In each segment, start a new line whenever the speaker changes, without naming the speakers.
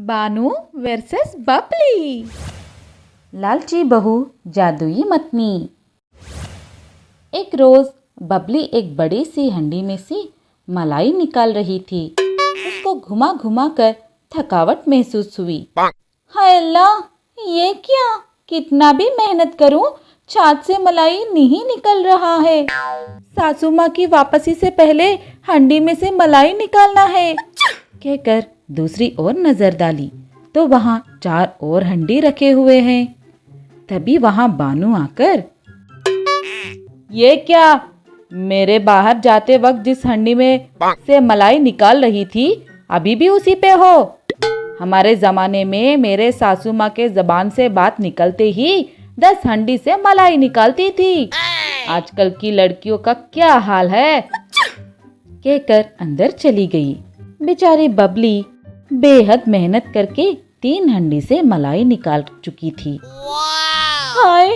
बानू versus Babli. लालची बहू जादुई मथनी। एक रोज बबली एक बड़ी सी हंडी में से मलाई निकाल रही थी। उसको घुमा घुमा कर थकावट महसूस हुई। हाय अल्लाह, ये क्या, कितना भी मेहनत करूं छाछ से मलाई नहीं निकल रहा है। सासू माँ की वापसी से पहले हंडी में से मलाई निकालना है, कहकर दूसरी ओर नजर डाली तो वहाँ 4 और हंडी रखे हुए हैं। तभी वहाँ बानू आकर, ये क्या, मेरे बाहर जाते वक्त जिस हंडी में से मलाई निकाल रही थी अभी भी उसी पे हो। हमारे जमाने में मेरे सासू माँ के जबान से बात निकलते ही 10 हंडी से मलाई निकालती थी। आजकल की लड़कियों का क्या हाल है, कहकर अंदर चली गई। बेचारी बबली बेहद मेहनत करके 3 हंडी से मलाई निकाल चुकी थी। हाय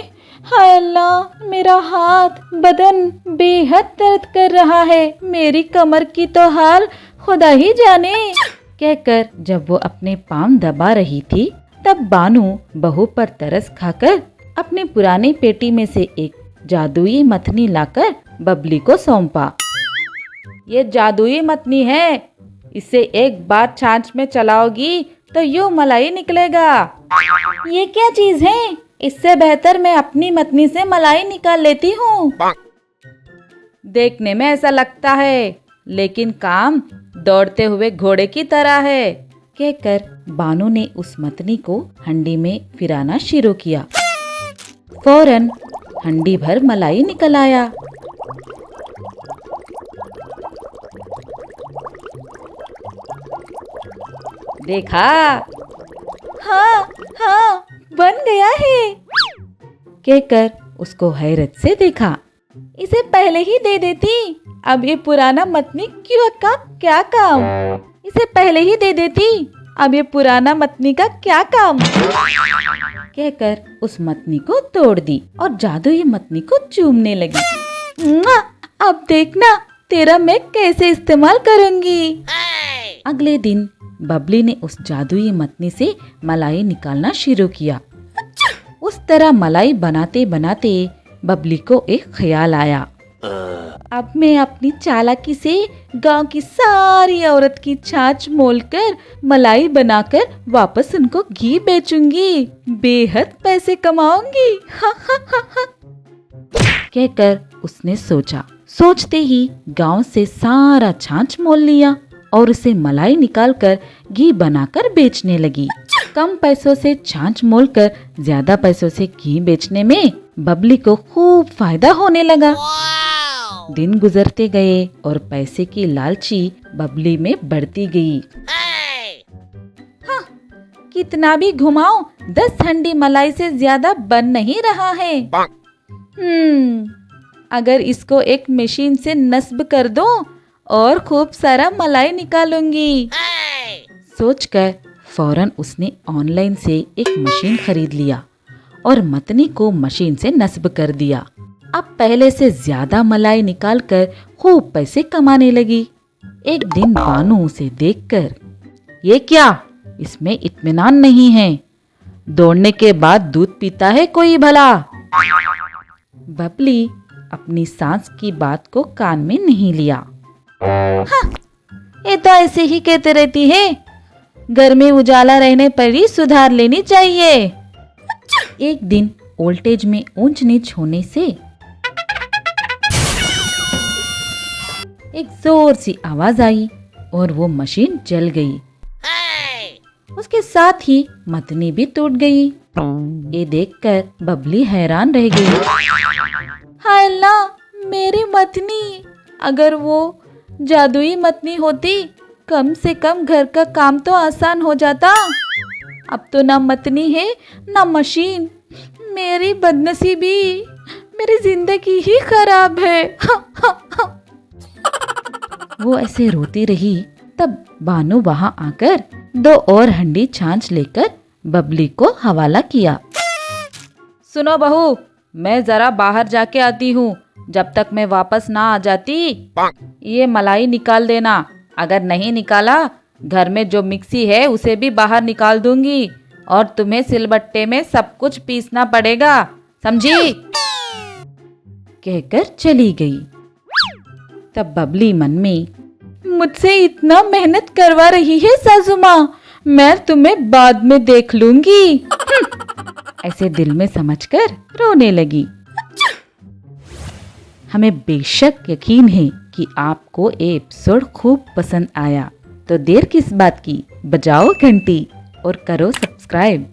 हाय अल्लाह, मेरा हाथ बदन बेहद दर्द कर रहा है, मेरी कमर की तो हाल खुदा ही जाने, कहकर जब वो अपने पाँव दबा रही थी तब बानू बहू पर तरस खाकर अपनी पुरानी पेटी में से एक जादुई मथनी लाकर बबली को सौंपा। ये जादुई मथनी है, इसे एक बार छाछ में चलाओगी तो यूं मलाई निकलेगा। ये क्या चीज है, इससे बेहतर मैं अपनी मथनी से मलाई निकाल लेती हूँ। देखने में ऐसा लगता है लेकिन काम दौड़ते हुए घोड़े की तरह है, कहकर बानू ने उस मथनी को हंडी में फिराना शुरू किया। फौरन हंडी भर मलाई निकल आया। देखा, हाँ हाँ बन गया है, कहकर उसको हैरत से देखा। इसे पहले ही दे देती, अब ये पुराना मथनी क्यों का क्या काम, इसे पहले ही दे देती, अब ये पुराना मथनी का क्या काम, कहकर उस मथनी को तोड़ दी और जादुई मथनी को चूमने लगी। अब देखना तेरा मैं कैसे इस्तेमाल करूंगी। अगले दिन बबली ने उस जादुई मथनी से मलाई निकालना शुरू किया। उस तरह मलाई बनाते बनाते बबली को एक ख्याल आया, अब मैं अपनी चालाकी से गांव की सारी औरत की छाछ मोलकर मलाई बनाकर वापस उनको घी बेचूंगी, बेहद पैसे कमाऊंगी। कहकर उसने सोचा। सोचते ही गांव से सारा छाछ मोल लिया और उसे मलाई निकालकर घी बनाकर बेचने लगी। कम पैसों से छाछ मोलकर ज्यादा पैसों से घी बेचने में बबली को खूब फायदा होने लगा। दिन गुजरते गए और पैसे की लालची बबली में बढ़ती गई। हाँ, कितना भी घुमाओ 10 हंडी मलाई से ज्यादा बन नहीं रहा है। अगर इसको एक मशीन से नस्ब कर दो और खूब सारा मलाई निकालूंगी, सोचकर फौरन उसने ऑनलाइन से एक मशीन खरीद लिया और मथनी को मशीन से नस्ब कर दिया। अब पहले से ज्यादा मलाई निकालकर खूब पैसे कमाने लगी। एक दिन बानू उसे देखकर, ये क्या, इसमें इत्मीनान नहीं है, दौड़ने के बाद दूध पीता है कोई भला। बबली अपनी सास की बात को कान में नहीं लिया। हाँ, ये तो ऐसे ही कहते रहती है, घर में उजाला रहने पर ही सुधार लेनी चाहिए। एक दिन वोल्टेज में ऊंच नीच होने से एक जोर सी आवाज आई और वो मशीन जल गई। उसके साथ ही मथनी भी टूट गई। ये देखकर बबली हैरान रह गई। हाय अल्लाह, मेरी मथनी, अगर वो जादुई मथनी होती कम से कम घर का काम तो आसान हो जाता। अब तो ना मथनी है ना मशीन, मेरी बदनसीबी, मेरी जिंदगी ही खराब है। वो ऐसे रोती रही। तब बानू वहाँ आकर 2 और हंडी छाछ लेकर बबली को हवाला किया। सुनो बहू, मैं जरा बाहर जाके आती हूँ, जब तक मैं वापस ना आ जाती ये मलाई निकाल देना, अगर नहीं निकाला घर में जो मिक्सी है उसे भी बाहर निकाल दूंगी और तुम्हें सिलबट्टे में सब कुछ पीसना पड़ेगा, समझी? कहकर चली गई। तब बबली मन में, मुझसे इतना मेहनत करवा रही है सासू माँ, मैं तुम्हें बाद में देख लूंगी, ऐसे दिल में समझकर रोने लगी। हमें बेशक यकीन है कि आपको ये एपिसोड खूब पसंद आया, तो देर किस बात की, बजाओ घंटी और करो सब्सक्राइब।